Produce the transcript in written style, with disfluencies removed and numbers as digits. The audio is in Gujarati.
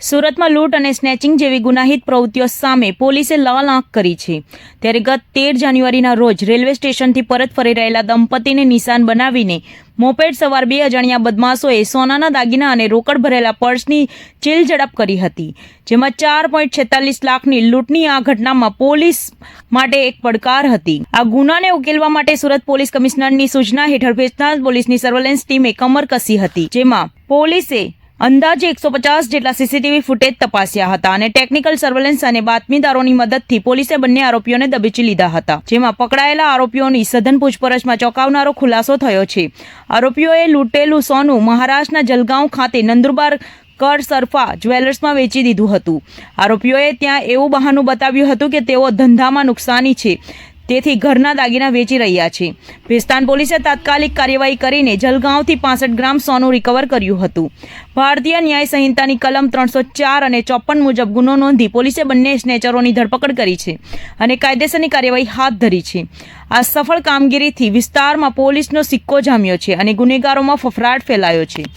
સુરતમાં લૂંટ અને સ્નેચિંગ જેવી ગુનાહિત પ્રવૃત્તિઓ સામે પોલીસે લાલ આંખ કરી છે। ત્યારે ગત 13 જાન્યુઆરીના રોજ રેલવે સ્ટેશનથી પરત ફરી રહેલા દંપતીને નિશાન બનાવીને મોપેડ સવાર 2 અજાણ્યા બદમાશોએ સોનાના દાગીના અને રોકડ ભરેલા પર્સની ચીલઝડપ કરી હતી, જેમાં 4.46 લાખની લૂંટની આ ઘટનામાં પોલીસ માટે એક પડકાર હતી। આ ગુનાને ઉકેલવા માટે સુરત પોલીસ કમિશનરની સૂચના હેઠળ ભેસ્તાન પોલીસની સર્વેલન્સ ટીમે કમર કસી હતી, જેમાં પોલીસે અંદાજે 150 જેટલા સીસીટીવી ફૂટેજ તપાસ્યા હતા અને ટેકનિકલ સર્વેલન્સ અને બાતમીદારોની મદદથી પોલીસે બંને આરોપીઓને દબોચી લીધા હતા, જેમાં પકડાયેલા આરોપીઓની સઘન પૂછપરછમાં ચોંકાવનારો ખુલાસો થયો છે। આરોપીઓએ લૂંટેલું સોનું મહારાષ્ટ્રના જલગાંવ ખાતે નંદુરબાર કર સરફા જ્વેલર્સમાં વેચી દીધું હતું। આરોપીઓએ ત્યાં એવું બહાનું બતાવ્યું હતું કે તેઓ ધંધામાં નુકસાની છે, તેથી ઘરના દાગીના વેચી રહ્યા છે। ભેસ્તાન પોલીસે તાત્કાલિક કાર્યવાહી કરીને જલગાંવથી 65 ગ્રામ સોનું રિકવર કર્યું હતું। ભારતીય ન્યાય સંહિતાની કલમ 304 અને 54 મુજબ ગુનો નોંધી પોલીસે બંને સ્નેચરોની ધરપકડ કરી છે અને કાયદેસરની કાર્યવાહી હાથ ધરી છે। આ સફળ કામગીરીથી વિસ્તારમાં પોલીસનો સિક્કો જામ્યો છે અને ગુનેગારોમાં ફફડાટ ફેલાયો છે।